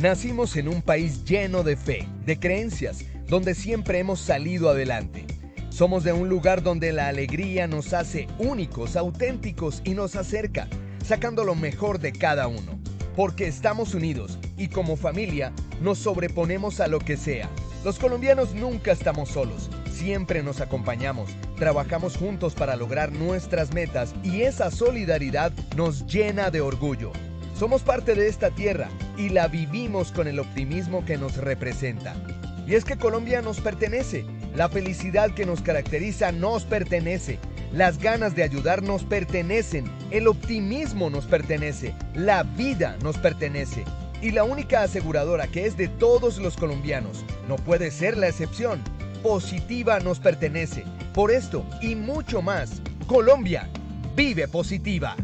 Nacimos en un país lleno de fe, de creencias, donde siempre hemos salido adelante. Somos de un lugar donde la alegría nos hace únicos, auténticos y nos acerca, sacando lo mejor de cada uno. Porque estamos unidos y como familia nos sobreponemos a lo que sea. Los colombianos nunca estamos solos, siempre nos acompañamos, trabajamos juntos para lograr nuestras metas y esa solidaridad nos llena de orgullo. Somos parte de esta tierra y la vivimos con el optimismo que nos representa. Y es que Colombia nos pertenece, la felicidad que nos caracteriza nos pertenece, las ganas de ayudar nos pertenecen, el optimismo nos pertenece, la vida nos pertenece. Y la única aseguradora que es de todos los colombianos, no puede ser la excepción, Positiva nos pertenece. Por esto y mucho más, Colombia vive Positiva.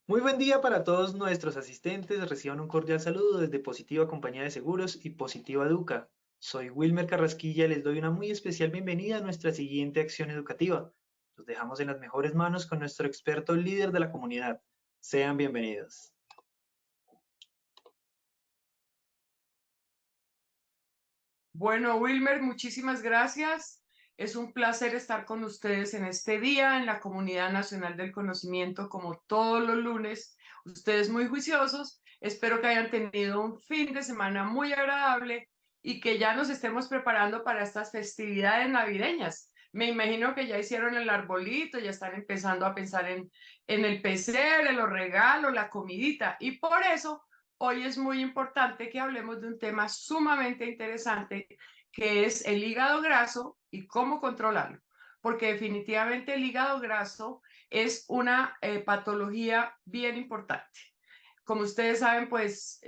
Muy buen día para todos nuestros asistentes. Reciban un cordial saludo desde Positiva Compañía de Seguros y Positiva Educa. Soy Wilmer Carrasquilla y les doy una muy especial bienvenida a nuestra siguiente acción educativa. Los dejamos en las mejores manos con nuestro experto líder de la comunidad. Sean bienvenidos. Bueno, Wilmer, muchísimas gracias. Es un placer estar con ustedes en este día en la Comunidad Nacional del Conocimiento, como todos los lunes. Ustedes muy juiciosos. Espero que hayan tenido un fin de semana muy agradable y que ya nos estemos preparando para estas festividades navideñas. Me imagino que ya hicieron el arbolito, ya están empezando a pensar en el pesebre, los regalos, la comidita. Y por eso hoy es muy importante que hablemos de un tema sumamente interesante, que es el hígado graso y cómo controlarlo. Porque definitivamente el hígado graso es una patología bien importante. Como ustedes saben, pues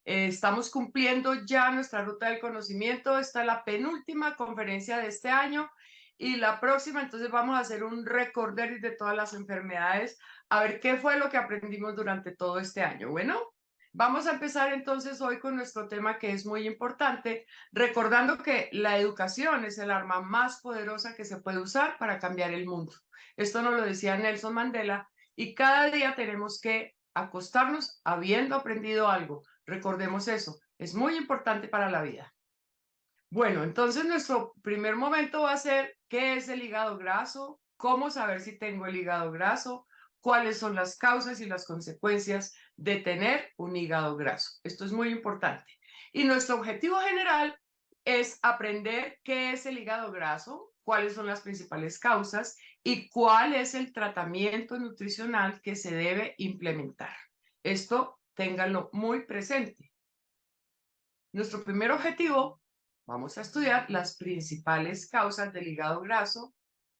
estamos cumpliendo ya nuestra ruta del conocimiento. Esta es la penúltima conferencia de este año y la próxima, entonces vamos a hacer un recorder de todas las enfermedades, a ver qué fue lo que aprendimos durante todo este año. Bueno, vamos a empezar entonces hoy con nuestro tema que es muy importante, recordando que la educación es el arma más poderosa que se puede usar para cambiar el mundo. Esto nos lo decía Nelson Mandela y cada día tenemos que acostarnos habiendo aprendido algo. Recordemos eso, es muy importante para la vida. Bueno, entonces nuestro primer momento va a ser qué es el hígado graso, cómo saber si tengo el hígado graso, cuáles son las causas y las consecuencias de tener un hígado graso. Esto es muy importante. Y nuestro objetivo general es aprender qué es el hígado graso, cuáles son las principales causas y cuál es el tratamiento nutricional que se debe implementar. Esto ténganlo muy presente. Nuestro primer objetivo, vamos a estudiar las principales causas del hígado graso,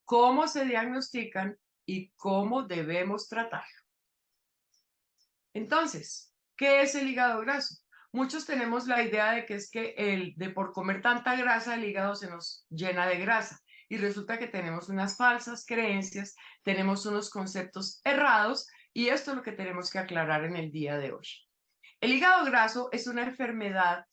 cómo se diagnostican y cómo debemos tratarlo. Entonces, ¿qué es el hígado graso? Muchos tenemos la idea de que es que de por comer tanta grasa el hígado se nos llena de grasa y resulta que tenemos unas falsas creencias, tenemos unos conceptos errados y esto es lo que tenemos que aclarar en el día de hoy. El hígado graso es una enfermedad,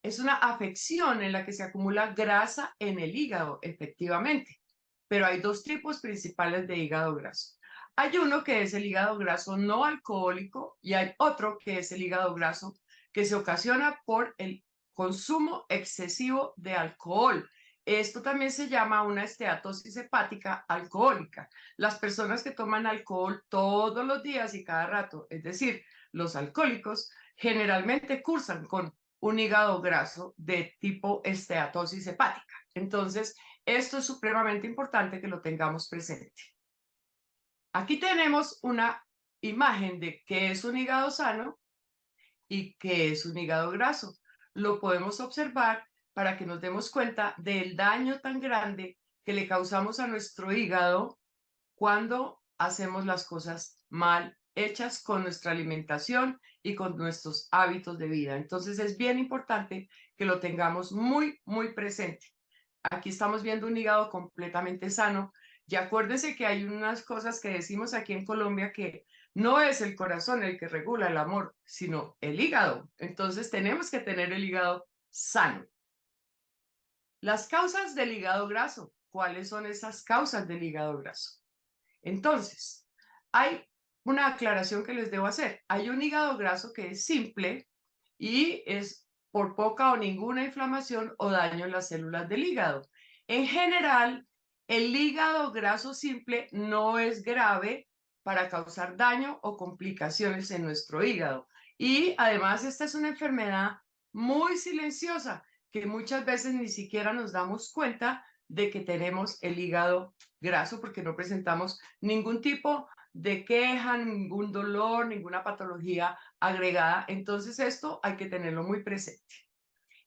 es una afección en la que se acumula grasa en el hígado, efectivamente. Pero hay dos tipos principales de hígado graso. Hay uno que es el hígado graso no alcohólico y hay otro que es el hígado graso que se ocasiona por el consumo excesivo de alcohol. Esto también se llama una esteatosis hepática alcohólica. Las personas que toman alcohol todos los días y cada rato, es decir, los alcohólicos, generalmente cursan con un hígado graso de tipo esteatosis hepática. Entonces, esto es supremamente importante que lo tengamos presente. Aquí tenemos una imagen de qué es un hígado sano y qué es un hígado graso. Lo podemos observar para que nos demos cuenta del daño tan grande que le causamos a nuestro hígado cuando hacemos las cosas mal hechas con nuestra alimentación y con nuestros hábitos de vida. Entonces es bien importante que lo tengamos muy, muy presente. Aquí estamos viendo un hígado completamente sano. Y acuérdense que hay unas cosas que decimos aquí en Colombia que no es el corazón el que regula el amor, sino el hígado. Entonces tenemos que tener el hígado sano. Las causas del hígado graso. ¿Cuáles son esas causas del hígado graso? Entonces, hay una aclaración que les debo hacer. Hay un hígado graso que es simple y es por poca o ninguna inflamación o daño en las células del hígado. En general, el hígado graso simple no es grave para causar daño o complicaciones en nuestro hígado. Y además, esta es una enfermedad muy silenciosa que muchas veces ni siquiera nos damos cuenta de que tenemos el hígado graso porque no presentamos ningún tipo de queja, ningún dolor, ninguna patología agregada. Entonces esto hay que tenerlo muy presente.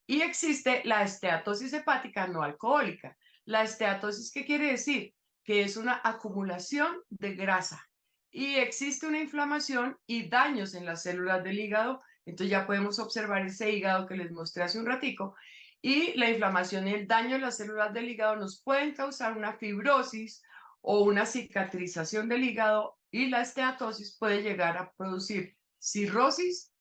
Y existe la esteatosis hepática no alcohólica. La esteatosis, ¿qué quiere decir? Que es una acumulación de grasa y existe una inflamación y daños en las células del hígado. Entonces ya podemos observar ese hígado que les mostré hace un ratico. Y la inflamación y el daño en las células del hígado nos pueden causar una fibrosis o una cicatrización del hígado, y la esteatosis puede llegar a producir cirrosis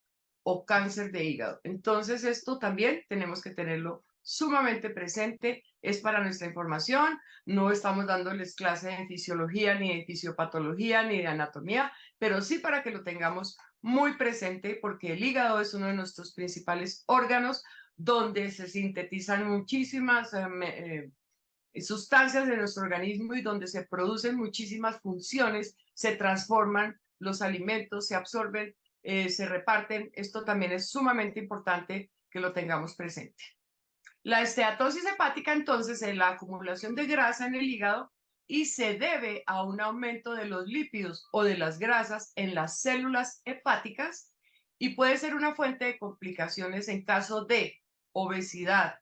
o cáncer de hígado. Entonces esto también tenemos que tenerlo sumamente presente. Es para nuestra información. No estamos dándoles clase de fisiología, ni de fisiopatología, ni de anatomía, pero sí para que lo tengamos muy presente, porque el hígado es uno de nuestros principales órganos donde se sintetizan muchísimas sustancias de nuestro organismo y donde se producen muchísimas funciones, se transforman los alimentos, se absorben, se reparten. Esto también es sumamente importante que lo tengamos presente. La esteatosis hepática entonces es la acumulación de grasa en el hígado y se debe a un aumento de los lípidos o de las grasas en las células hepáticas y puede ser una fuente de complicaciones en caso de obesidad,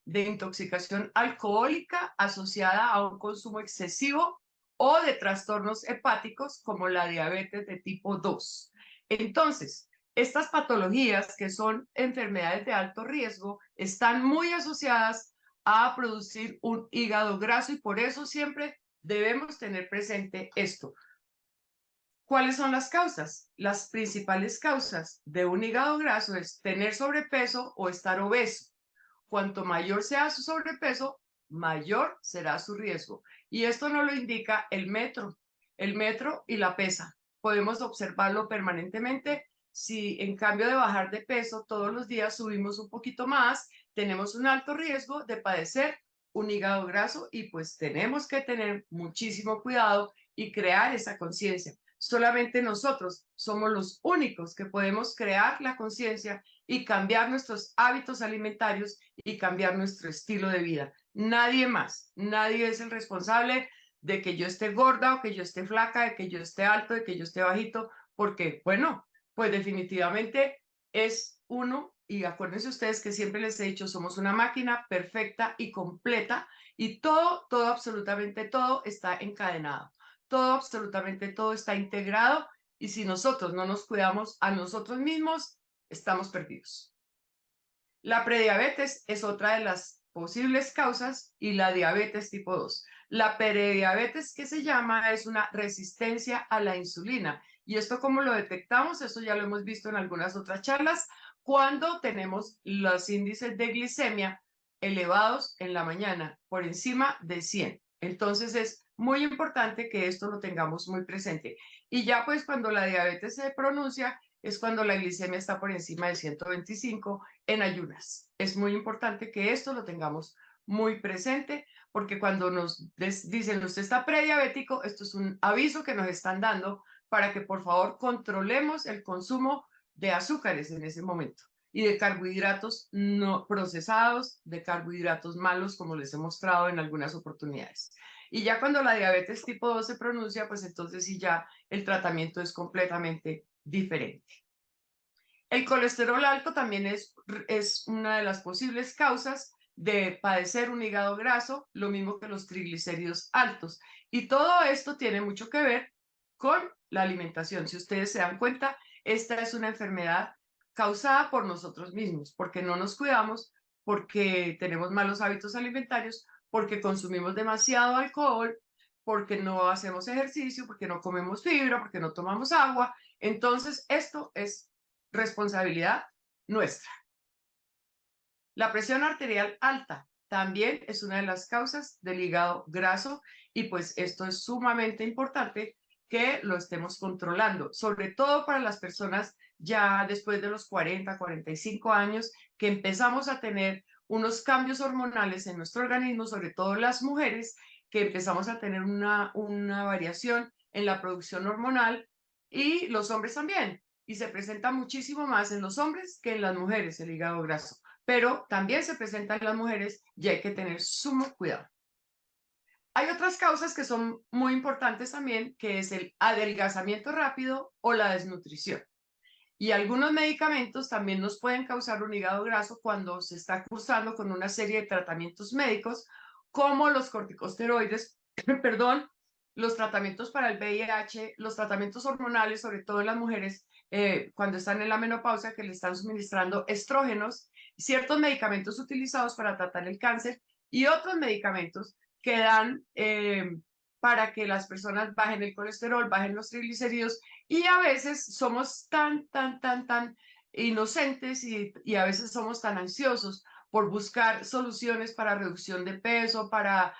de intoxicación alcohólica asociada a un consumo excesivo o de trastornos hepáticos como la diabetes de tipo 2. Entonces, estas patologías, que son enfermedades de alto riesgo, están muy asociadas a producir un hígado graso y por eso siempre debemos tener presente esto. ¿Cuáles son las causas? Las principales causas de un hígado graso es tener sobrepeso o estar obeso. Cuanto mayor sea su sobrepeso, mayor será su riesgo. Y esto nos lo indica el metro y la pesa. Podemos observarlo permanentemente. Si en cambio de bajar de peso todos los días subimos un poquito más, tenemos un alto riesgo de padecer un hígado graso y pues tenemos que tener muchísimo cuidado y crear esa conciencia. Solamente nosotros somos los únicos que podemos crear la conciencia y cambiar nuestros hábitos alimentarios y cambiar nuestro estilo de vida. Nadie más, nadie es el responsable de que yo esté gorda o que yo esté flaca, de que yo esté alto, de que yo esté bajito, porque, bueno, pues definitivamente es uno, y acuérdense ustedes que siempre les he dicho, somos una máquina perfecta y completa, y todo, absolutamente todo está encadenado. Todo, absolutamente todo está integrado, y si nosotros no nos cuidamos a nosotros mismos, estamos perdidos. La prediabetes es otra de las posibles causas y la diabetes tipo 2. La prediabetes, que se llama, es una resistencia a la insulina. ¿Y esto cómo lo detectamos? Eso ya lo hemos visto en algunas otras charlas. Cuando tenemos los índices de glicemia elevados en la mañana, por encima de 100. Entonces es muy importante que esto lo tengamos muy presente. Y ya pues cuando la diabetes se pronuncia, es cuando la glicemia está por encima de 125 en ayunas. Es muy importante que esto lo tengamos muy presente, porque cuando nos dicen usted está prediabético, esto es un aviso que nos están dando para que por favor controlemos el consumo de azúcares en ese momento y de carbohidratos no procesados, de carbohidratos malos, como les he mostrado en algunas oportunidades. Y ya cuando la diabetes tipo 2 se pronuncia, pues entonces sí ya el tratamiento es completamente diferente. El colesterol alto también es una de las posibles causas de padecer un hígado graso, lo mismo que los triglicéridos altos. Y todo esto tiene mucho que ver con la alimentación. Si ustedes se dan cuenta, esta es una enfermedad causada por nosotros mismos, porque no nos cuidamos, porque tenemos malos hábitos alimentarios, porque consumimos demasiado alcohol, porque no hacemos ejercicio, porque no comemos fibra, porque no tomamos agua. Entonces, esto es responsabilidad nuestra. La presión arterial alta también es una de las causas del hígado graso y pues esto es sumamente importante que lo estemos controlando, sobre todo para las personas ya después de los 40, 45 años, que empezamos a tener unos cambios hormonales en nuestro organismo, sobre todo las mujeres, que empezamos a tener una variación en la producción hormonal y los hombres también. Y se presenta muchísimo más en los hombres que en las mujeres el hígado graso, pero también se presenta en las mujeres y hay que tener sumo cuidado. Hay otras causas que son muy importantes también, que es el adelgazamiento rápido o la desnutrición. Y algunos medicamentos también nos pueden causar un hígado graso cuando se está cursando con una serie de tratamientos médicos, como los corticosteroides, perdón, los tratamientos para el VIH, los tratamientos hormonales, sobre todo en las mujeres, cuando están en la menopausia, que le están suministrando estrógenos, ciertos medicamentos utilizados para tratar el cáncer y otros medicamentos que dan para que las personas bajen el colesterol, bajen los triglicéridos y a veces somos tan inocentes y a veces somos tan ansiosos por buscar soluciones para reducción de peso, para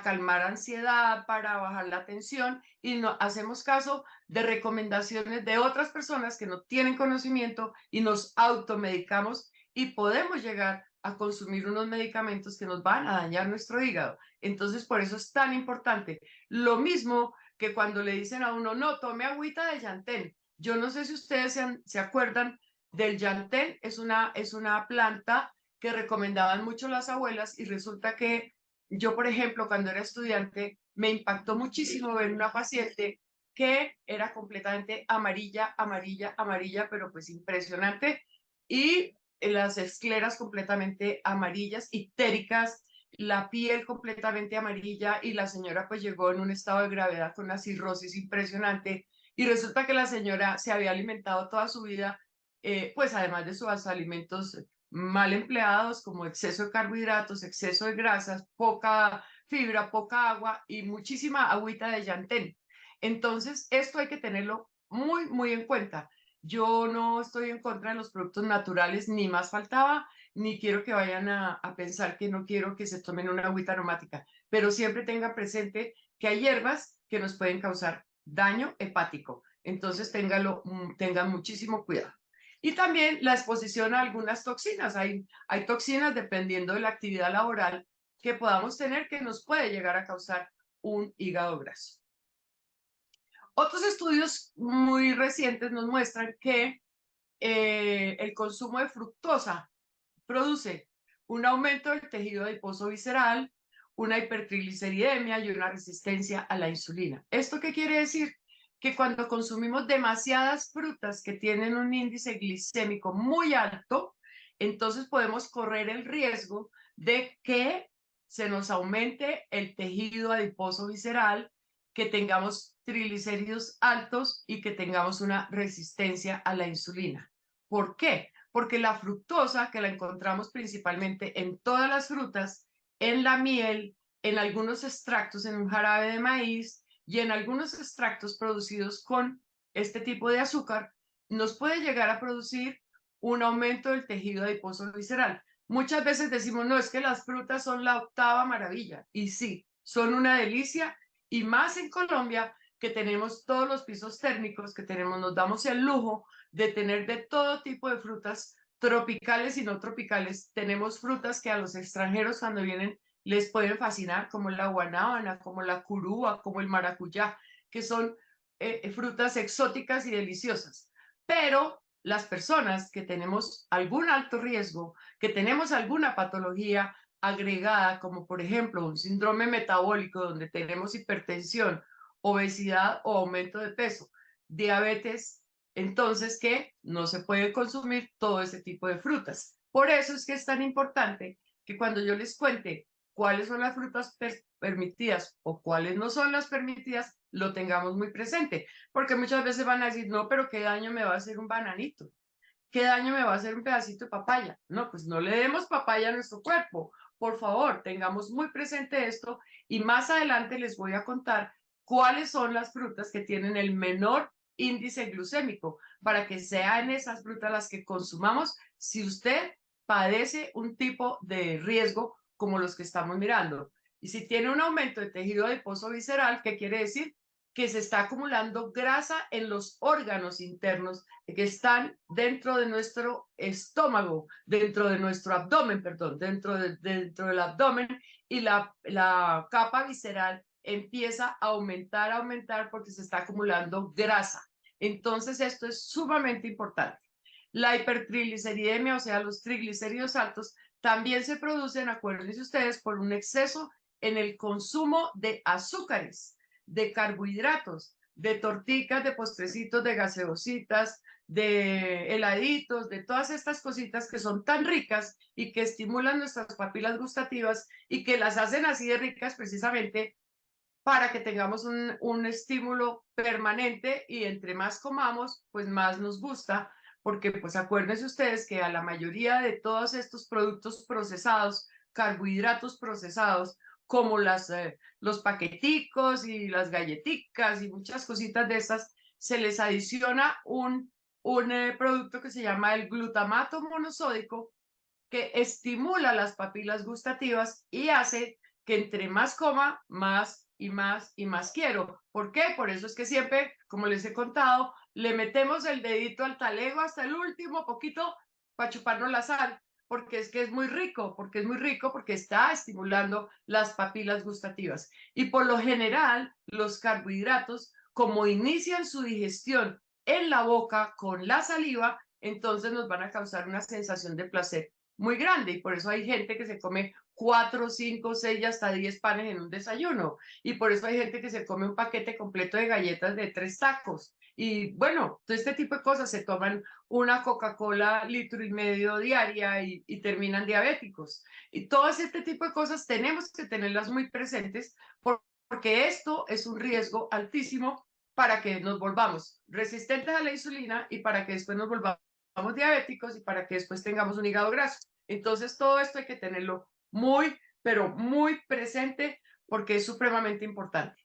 calmar ansiedad, para bajar la tensión y no hacemos caso de recomendaciones de otras personas que no tienen conocimiento y nos automedicamos y podemos llegar a consumir unos medicamentos que nos van a dañar nuestro hígado. Entonces, por eso es tan importante. Lo mismo que cuando le dicen a uno, no, tome agüita de llantén. Yo no sé si ustedes se acuerdan del llantén, es una planta que recomendaban mucho las abuelas y resulta que yo, por ejemplo, cuando era estudiante, me impactó muchísimo ver una paciente que era completamente amarilla, amarilla, amarilla, pero pues impresionante, y las escleras completamente amarillas, ictéricas, la piel completamente amarilla y la señora pues llegó en un estado de gravedad con una cirrosis impresionante y resulta que la señora se había alimentado toda su vida, pues además de sus alimentos mal empleados como exceso de carbohidratos, exceso de grasas, poca fibra, poca agua y muchísima agüita de llantén. Entonces, esto hay que tenerlo muy en cuenta. Yo no estoy en contra de los productos naturales, ni más faltaba, ni quiero que vayan a pensar que no quiero que se tomen una agüita aromática, pero siempre tengan presente que hay hierbas que nos pueden causar daño hepático. Entonces, tengan muchísimo cuidado. Y también la exposición a algunas toxinas. Hay toxinas dependiendo de la actividad laboral que podamos tener que nos puede llegar a causar un hígado graso. Otros estudios muy recientes nos muestran que el consumo de fructosa produce un aumento del tejido adiposo visceral, una hipertrigliceridemia y una resistencia a la insulina. ¿Esto qué quiere decir? Que cuando consumimos demasiadas frutas que tienen un índice glicémico muy alto, entonces podemos correr el riesgo de que se nos aumente el tejido adiposo visceral, que tengamos triglicéridos altos y que tengamos una resistencia a la insulina. ¿Por qué? Porque la fructosa, que la encontramos principalmente en todas las frutas, en la miel, en algunos extractos, en un jarabe de maíz y en algunos extractos producidos con este tipo de azúcar, nos puede llegar a producir un aumento del tejido adiposo visceral. Muchas veces decimos, no, es que las frutas son la octava maravilla. Y sí, son una delicia. Y más en Colombia, que tenemos todos los pisos térmicos, que tenemos, nos damos el lujo de tener de todo tipo de frutas tropicales y no tropicales. Tenemos frutas que a los extranjeros cuando vienen les pueden fascinar, como la guanábana, como la curúa, como el maracuyá, que son frutas exóticas y deliciosas. Pero las personas que tenemos algún alto riesgo, que tenemos alguna patología agregada, como por ejemplo un síndrome metabólico donde tenemos hipertensión, obesidad o aumento de peso, diabetes, entonces que no se puede consumir todo ese tipo de frutas. Por eso es que es tan importante que cuando yo les cuente cuáles son las frutas permitidas o cuáles no son las permitidas, lo tengamos muy presente, porque muchas veces van a decir, no, pero qué daño me va a hacer un bananito, qué daño me va a hacer un pedacito de papaya. No, pues no le demos papaya a nuestro cuerpo. Por favor, tengamos muy presente esto y más adelante les voy a contar cuáles son las frutas que tienen el menor índice glucémico para que sean esas frutas las que consumamos si usted padece un tipo de riesgo como los que estamos mirando. Y si tiene un aumento de tejido adiposo visceral, ¿qué quiere decir? Que se está acumulando grasa en los órganos internos que están dentro de nuestro estómago, dentro de nuestro abdomen, perdón, dentro del abdomen, y la capa visceral empieza a aumentar porque se está acumulando grasa. Entonces esto es sumamente importante. La hipertrigliceridemia, o sea, los triglicéridos altos, también se producen, acuérdense ustedes, por un exceso en el consumo de azúcares, de carbohidratos, de torticas, de postrecitos, de gaseositas, de heladitos, de todas estas cositas que son tan ricas y que estimulan nuestras papilas gustativas y que las hacen así de ricas precisamente para que tengamos un estímulo permanente, y entre más comamos, pues más nos gusta, porque pues acuérdense ustedes que a la mayoría de todos estos productos procesados, carbohidratos procesados, como los paqueticos y las galletitas y muchas cositas de estas, se les adiciona un producto que se llama el glutamato monosódico, que estimula las papilas gustativas y hace que entre más coma, más y más y más quiero. ¿Por qué? Por eso es que siempre, como les he contado, le metemos el dedito al talego hasta el último poquito para chuparnos la sal, porque es que es muy rico, porque está estimulando las papilas gustativas. Y por lo general, los carbohidratos, como inician su digestión en la boca con la saliva, entonces nos van a causar una sensación de placer muy grande, y por eso hay gente que se come 4, 5, 6 y hasta 10 panes en un desayuno, y por eso hay gente que se come un paquete completo de galletas de 3 tacos, y bueno, todo este tipo de cosas. Se toman una Coca-Cola 1,5 litros diaria y terminan diabéticos, y todo este tipo de cosas tenemos que tenerlas muy presentes, porque esto es un riesgo altísimo para que nos volvamos resistentes a la insulina y para que después nos volvamos diabéticos y para que después tengamos un hígado graso. Entonces, todo esto hay que tenerlo muy, pero muy presente, porque es supremamente importante.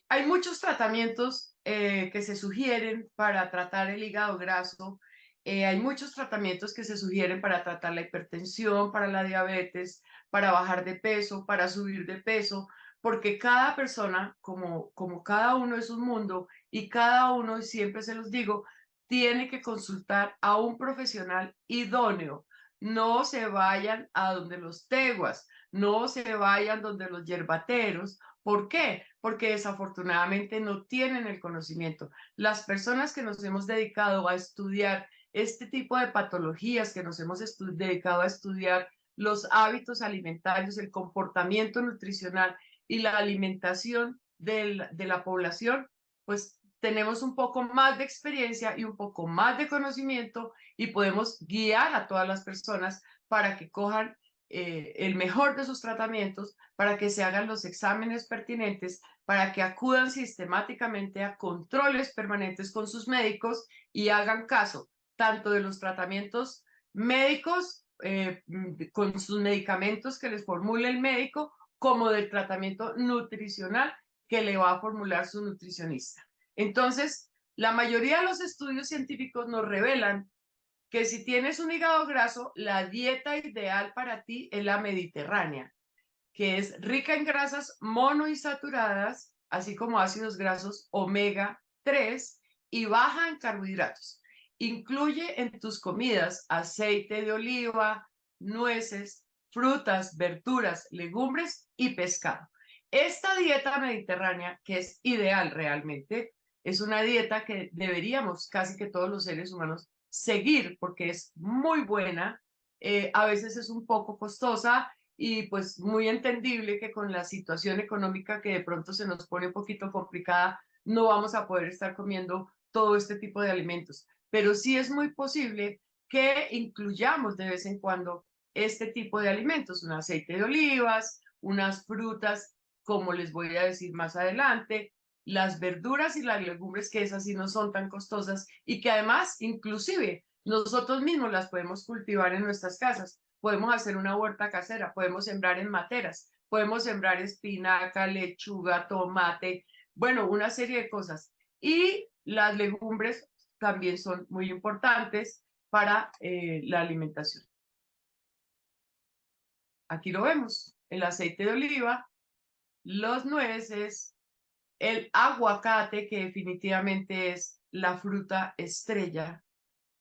Hay muchos tratamientos que se sugieren para tratar el hígado graso. Hay muchos tratamientos que se sugieren para tratar la hipertensión, para la diabetes, para bajar de peso, para subir de peso, porque cada persona, como cada uno es un mundo, y cada uno, y siempre se los digo, tiene que consultar a un profesional idóneo. No se vayan a donde los teguas, no se vayan donde los yerbateros. ¿Por qué? Porque desafortunadamente no tienen el conocimiento. Las personas que nos hemos dedicado a estudiar este tipo de patologías, que nos hemos dedicado a estudiar los hábitos alimentarios, el comportamiento nutricional y la alimentación de la población, pues tenemos un poco más de experiencia y un poco más de conocimiento, y podemos guiar a todas las personas para que cojan el mejor de sus tratamientos, para que se hagan los exámenes pertinentes, para que acudan sistemáticamente a controles permanentes con sus médicos y hagan caso tanto de los tratamientos médicos, con sus medicamentos que les formule el médico, como del tratamiento nutricional que le va a formular su nutricionista. Entonces, la mayoría de los estudios científicos nos revelan que si tienes un hígado graso, la dieta ideal para ti es la mediterránea, que es rica en grasas monoinsaturadas, así como ácidos grasos omega 3, y baja en carbohidratos. Incluye en tus comidas aceite de oliva, nueces, frutas, verduras, legumbres y pescado. Esta dieta mediterránea, que es ideal realmente, es una dieta que deberíamos casi que todos los seres humanos seguir, porque es muy buena. A veces es un poco costosa, y pues muy entendible que con la situación económica que de pronto se nos pone un poquito complicada, no vamos a poder estar comiendo todo este tipo de alimentos, pero sí es muy posible que incluyamos de vez en cuando este tipo de alimentos, un aceite de olivas, unas frutas, como les voy a decir más adelante, las verduras y las legumbres, que esas sí no son tan costosas y que además inclusive nosotros mismos las podemos cultivar en nuestras casas. Podemos hacer una huerta casera, podemos sembrar en materas, podemos sembrar espinaca, lechuga, tomate, bueno, una serie de cosas. Y las legumbres también son muy importantes para la alimentación. aquí lo vemos, el aceite de oliva, los nueces, el aguacate, que definitivamente es la fruta estrella,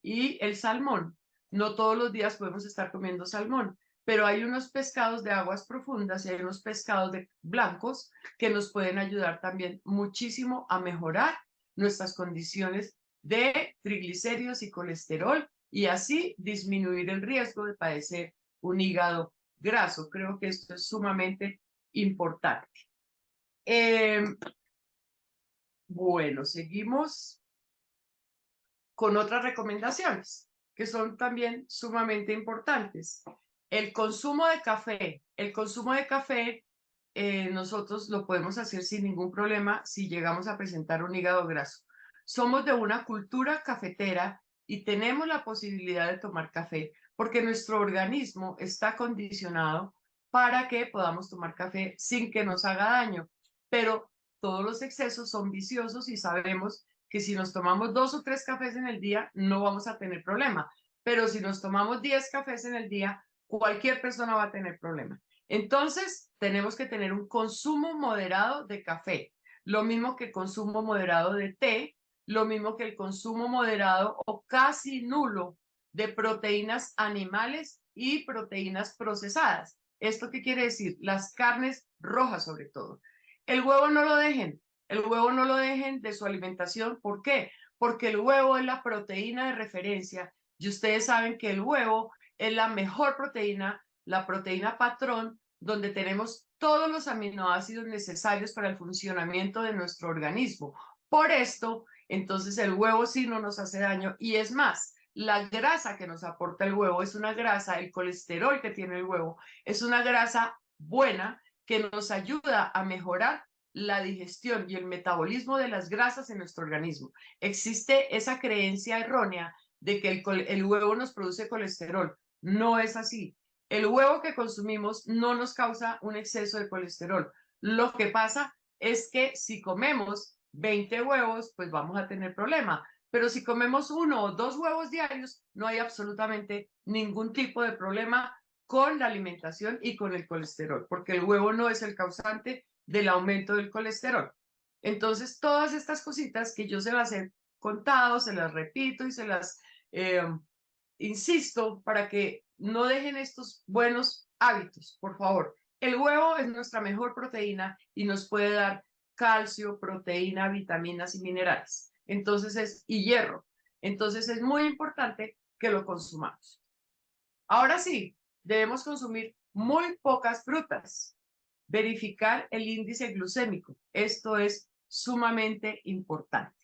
y el salmón. No todos los días podemos estar comiendo salmón, pero hay unos pescados de aguas profundas y hay unos pescados blancos que nos pueden ayudar también muchísimo a mejorar nuestras condiciones de triglicéridos y colesterol y así disminuir el riesgo de padecer un hígado graso. Creo que esto es sumamente importante. Bueno, seguimos con otras recomendaciones que son también sumamente importantes. El consumo de café. El consumo de café nosotros lo podemos hacer sin ningún problema si llegamos a presentar un hígado graso. Somos de una cultura cafetera y tenemos la posibilidad de tomar café porque nuestro organismo está condicionado para que podamos tomar café sin que nos haga daño. Pero todos los excesos son viciosos y sabemos que si nos tomamos 2 o 3 cafés en el día no vamos a tener problema. Pero si nos tomamos 10 cafés en el día, cualquier persona va a tener problema. Entonces, tenemos que tener un consumo moderado de café, lo mismo que el consumo moderado de té, lo mismo que el consumo moderado o casi nulo de proteínas animales y proteínas procesadas. ¿Esto qué quiere decir? Las carnes rojas sobre todo. El huevo no lo dejen, el huevo no lo dejen de su alimentación. ¿Por qué? Porque el huevo es la proteína de referencia y ustedes saben que el huevo es la mejor proteína, la proteína patrón, donde tenemos todos los aminoácidos necesarios para el funcionamiento de nuestro organismo. Por esto, entonces el huevo sí no nos hace daño y es más, la grasa que nos aporta el huevo es una grasa, el colesterol que tiene el huevo es una grasa buena que nos ayuda a mejorar la digestión y el metabolismo de las grasas en nuestro organismo. Existe esa creencia errónea de que el huevo nos produce colesterol. No es así. El huevo que consumimos no nos causa un exceso de colesterol. Lo que pasa es que si comemos 20 huevos, pues vamos a tener problema. Pero si comemos 1 o 2 huevos diarios, no hay absolutamente ningún tipo de problema con la alimentación y con el colesterol, porque el huevo no es el causante del aumento del colesterol. Entonces, todas estas cositas que yo se las he contado, se las repito y se las insisto para que no dejen estos buenos hábitos, por favor. El huevo es nuestra mejor proteína y nos puede dar calcio, proteína, vitaminas y minerales. Entonces y hierro. Entonces es muy importante que lo consumamos. Ahora sí, debemos consumir muy pocas frutas. Verificar el índice glucémico. Esto es sumamente importante.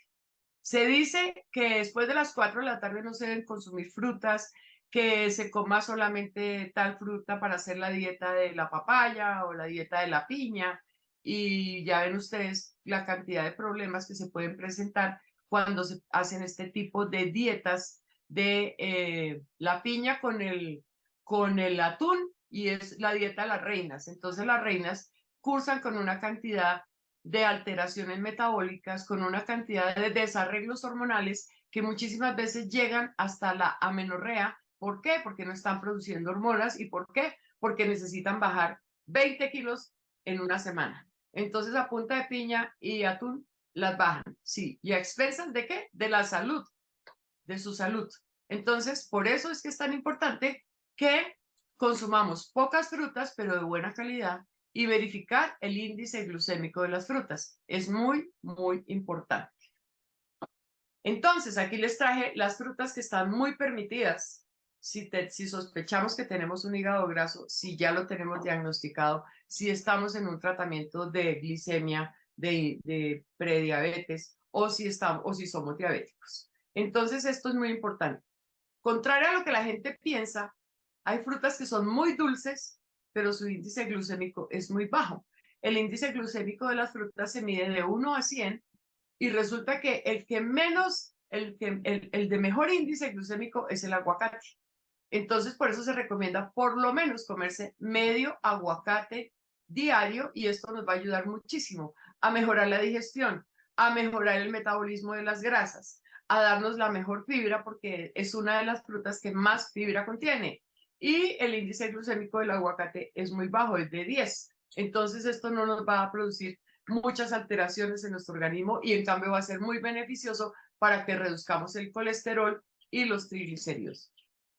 Se dice que después de las 4 de la tarde no se deben consumir frutas, que se coma solamente tal fruta para hacer la dieta de la papaya o la dieta de la piña. Y ya ven ustedes la cantidad de problemas que se pueden presentar cuando se hacen este tipo de dietas de la piña con el atún y es la dieta de las reinas. Entonces las reinas cursan con una cantidad de alteraciones metabólicas, con una cantidad de desarreglos hormonales que muchísimas veces llegan hasta la amenorrea. ¿Por qué? Porque no están produciendo hormonas. ¿Y por qué? Porque necesitan bajar 20 kilos en una semana. Entonces, a punta de piña y atún las bajan. Sí. ¿Y a expensas de qué? De la salud, de su salud. Entonces, por eso es que es tan importante que consumamos pocas frutas, pero de buena calidad, y verificar el índice glucémico de las frutas. Es muy, muy importante. Entonces, aquí les traje las frutas que están muy permitidas. Si sospechamos que tenemos un hígado graso, si ya lo tenemos diagnosticado, si estamos en un tratamiento de glicemia, de prediabetes, o si somos diabéticos. Entonces, esto es muy importante. Contrario a lo que la gente piensa, hay frutas que son muy dulces, pero su índice glucémico es muy bajo. El índice glucémico de las frutas se mide de 1 a 100 y resulta que el de mejor índice glucémico es el aguacate. Entonces, por eso se recomienda por lo menos comerse medio aguacate diario y esto nos va a ayudar muchísimo a mejorar la digestión, a mejorar el metabolismo de las grasas, a darnos la mejor fibra porque es una de las frutas que más fibra contiene. y el índice glucémico del aguacate es muy bajo, es de 10. Entonces esto no nos va a producir muchas alteraciones en nuestro organismo y en cambio va a ser muy beneficioso para que reduzcamos el colesterol y los triglicéridos.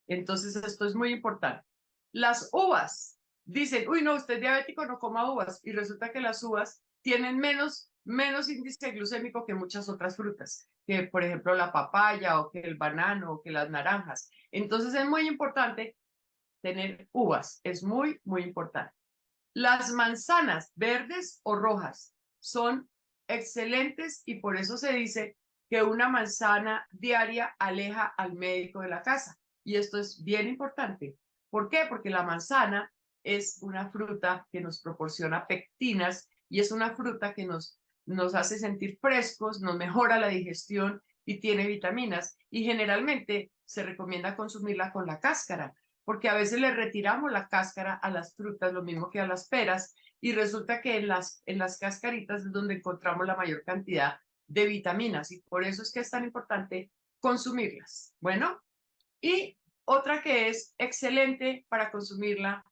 Entonces esto es muy importante. Las uvas, dicen, uy, no, usted es diabético, no coma uvas. Y resulta que las uvas tienen menos índice glucémico que muchas otras frutas, que por ejemplo la papaya o que el banano o que las naranjas. Entonces es muy importante tener uvas, es muy, muy importante. Las manzanas verdes o rojas son excelentes y por eso se dice que una manzana diaria aleja al médico de la casa. Y esto es bien importante. ¿Por qué? Porque la manzana es una fruta que nos proporciona pectinas y es una fruta que nos hace sentir frescos, nos mejora la digestión y tiene vitaminas. Y generalmente se recomienda consumirla con la cáscara, porque a veces le retiramos la cáscara a las frutas, lo mismo que a las peras, y resulta que en las cascaritas es donde encontramos la mayor cantidad de vitaminas, y por eso es que es tan importante consumirlas. Bueno, y otra que es excelente para consumirla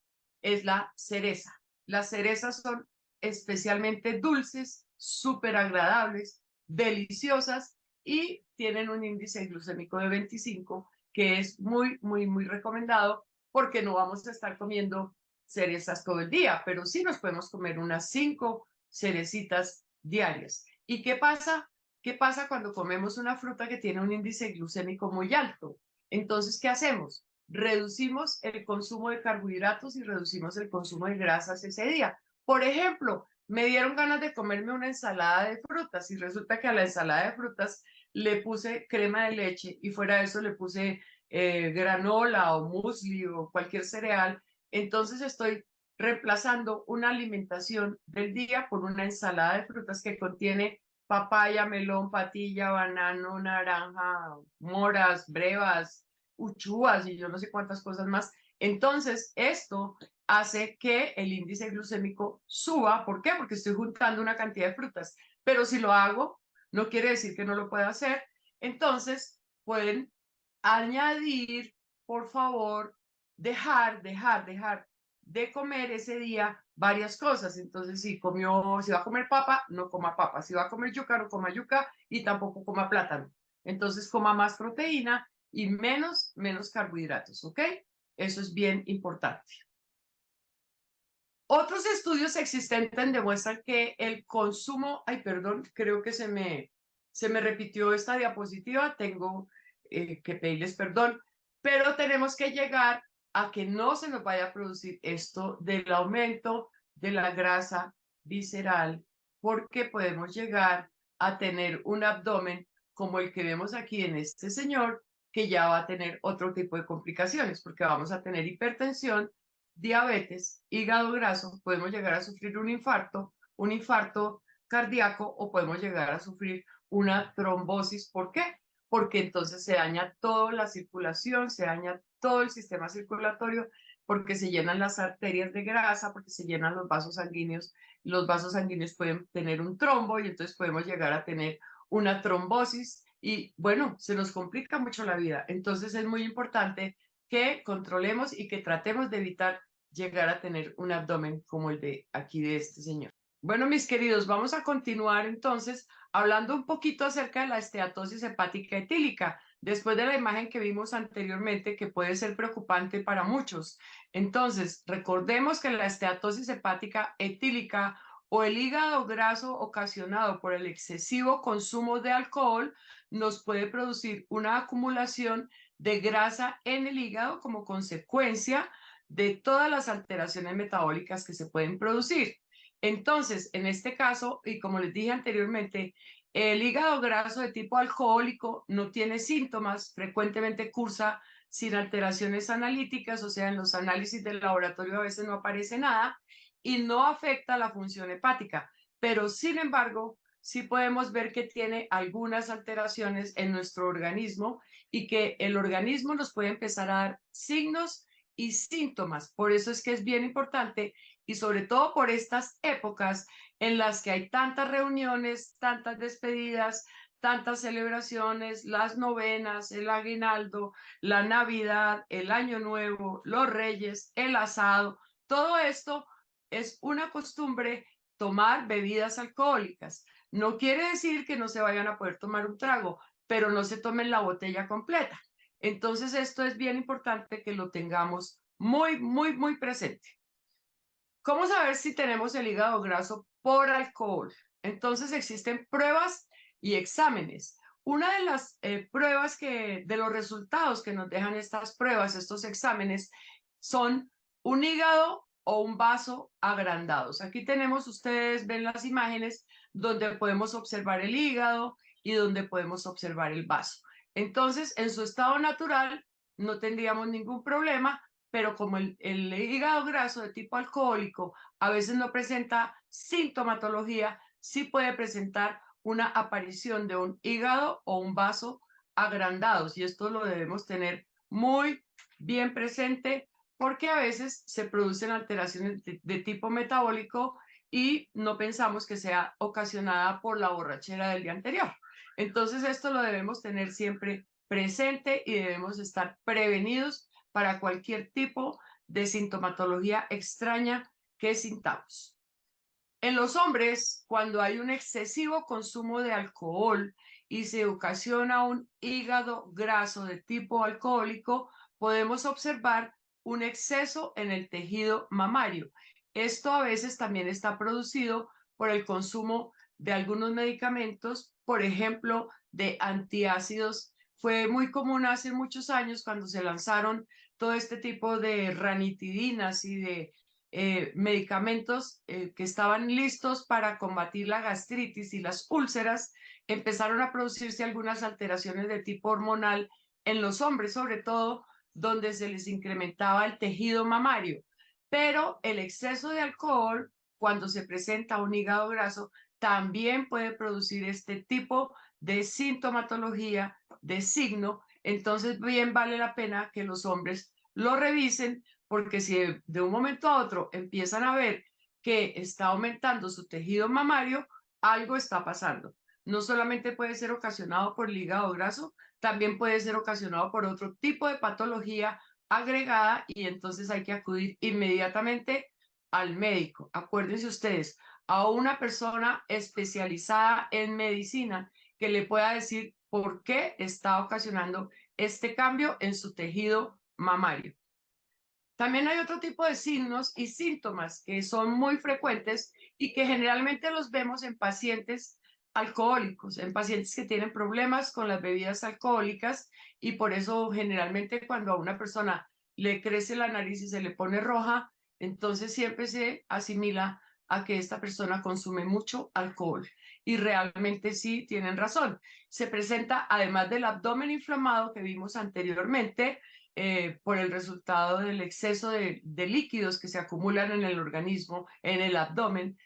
es la cereza. Las cerezas son especialmente dulces, súper agradables, deliciosas y tienen un índice glucémico de 25, que es muy, muy, muy recomendado porque no vamos a estar comiendo cerezas todo el día, pero sí nos podemos comer unas 5 cerecitas diarias. ¿Y qué pasa? ¿Qué pasa cuando comemos una fruta que tiene un índice glucémico muy alto? Entonces, ¿qué hacemos? Reducimos el consumo de carbohidratos y reducimos el consumo de grasas ese día. Por ejemplo, me dieron ganas de comerme una ensalada de frutas y resulta que a la ensalada de frutas le puse crema de leche y fuera de eso le puse granola o muesli o cualquier cereal. Entonces estoy reemplazando una alimentación del día por una ensalada de frutas que contiene papaya, melón, patilla, banano, naranja, moras, brevas, uchuvas y yo no sé cuántas cosas más. Entonces, esto hace que el índice glucémico suba. ¿Por qué? Porque estoy juntando una cantidad de frutas. Pero si lo hago, no quiere decir que no lo pueda hacer. Entonces, pueden añadir, por favor, dejar de comer ese día varias cosas. Entonces, si va a comer papa, no coma papa. Si va a comer yuca, no coma yuca y tampoco coma plátano. Entonces, coma más proteína y menos carbohidratos, ¿ok? Eso es bien importante. Otros estudios existentes demuestran que el consumo, ay, perdón, creo que se me repitió esta diapositiva, tengo que pedirles perdón, pero tenemos que llegar a que no se nos vaya a producir esto del aumento de la grasa visceral, porque podemos llegar a tener un abdomen como el que vemos aquí en este señor, que ya va a tener otro tipo de complicaciones, porque vamos a tener hipertensión, diabetes, hígado graso, podemos llegar a sufrir un infarto cardíaco o podemos llegar a sufrir una trombosis. ¿Por qué? Porque entonces se daña toda la circulación, se daña todo el sistema circulatorio, porque se llenan las arterias de grasa, porque se llenan los vasos sanguíneos pueden tener un trombo y entonces podemos llegar a tener una trombosis y bueno, se nos complica mucho la vida. Entonces es muy importante que controlemos y que tratemos de evitar llegar a tener un abdomen como el de aquí de este señor. Bueno, mis queridos, vamos a continuar entonces hablando un poquito acerca de la esteatosis hepática etílica, después de la imagen que vimos anteriormente, que puede ser preocupante para muchos. Entonces, recordemos que la esteatosis hepática etílica o el hígado graso ocasionado por el excesivo consumo de alcohol nos puede producir una acumulación de grasa en el hígado como consecuencia de todas las alteraciones metabólicas que se pueden producir. Entonces, en este caso, y como les dije anteriormente, el hígado graso de tipo alcohólico no tiene síntomas, frecuentemente cursa sin alteraciones analíticas, o sea, en los análisis del laboratorio a veces no aparece nada y no afecta la función hepática, pero sin embargo, sí podemos ver que tiene algunas alteraciones en nuestro organismo y que el organismo nos puede empezar a dar signos y síntomas. Por eso es que es bien importante y sobre todo por estas épocas en las que hay tantas reuniones, tantas despedidas, tantas celebraciones, las novenas, el aguinaldo, la Navidad, el Año Nuevo, los Reyes, el asado, todo esto es una costumbre tomar bebidas alcohólicas. No quiere decir que no se vayan a poder tomar un trago, pero no se tomen la botella completa. Entonces, esto es bien importante que lo tengamos muy presente. ¿Cómo saber si tenemos el hígado graso por alcohol? Entonces, existen pruebas y exámenes. Una de las pruebas de los resultados que nos dejan estas pruebas, estos exámenes, son un hígado o un vaso agrandados. Aquí tenemos, ustedes ven las imágenes donde podemos observar el hígado y donde podemos observar el vaso. Entonces, en su estado natural, no tendríamos ningún problema, pero como el hígado graso de tipo alcohólico a veces no presenta sintomatología, sí puede presentar una aparición de un hígado o un vaso agrandados, y esto lo debemos tener muy bien presente porque a veces se producen alteraciones de tipo metabólico y no pensamos que sea ocasionada por la borrachera del día anterior. Entonces esto lo debemos tener siempre presente y debemos estar prevenidos para cualquier tipo de sintomatología extraña que sintamos. En los hombres, cuando hay un excesivo consumo de alcohol y se ocasiona un hígado graso de tipo alcohólico, podemos observar un exceso en el tejido mamario. Esto a veces también está producido por el consumo de algunos medicamentos, por ejemplo, de antiácidos. Fue muy común hace muchos años cuando se lanzaron todo este tipo de ranitidinas y de medicamentos que estaban listos para combatir la gastritis y las úlceras. Empezaron a producirse algunas alteraciones de tipo hormonal en los hombres, sobre todo donde se les incrementaba el tejido mamario. Pero el exceso de alcohol, cuando se presenta un hígado graso, también puede producir este tipo de sintomatología, de signo. Entonces, bien vale la pena que los hombres lo revisen, porque si de un momento a otro empiezan a ver que está aumentando su tejido mamario, algo está pasando. No solamente puede ser ocasionado por el hígado graso, también puede ser ocasionado por otro tipo de patología agregada, y entonces hay que acudir inmediatamente al médico. Acuérdense ustedes, a una persona especializada en medicina que le pueda decir por qué está ocasionando este cambio en su tejido mamario. También hay otro tipo de signos y síntomas que son muy frecuentes y que generalmente los vemos en pacientes alcohólicos, en pacientes que tienen problemas con las bebidas alcohólicas, y por eso generalmente cuando a una persona le crece la nariz y se le pone roja, entonces siempre se asimila a que esta persona consume mucho alcohol, y realmente sí tienen razón. Se presenta, además del abdomen inflamado que vimos anteriormente, por el resultado del exceso de líquidos que se acumulan en el organismo, en el abdomen.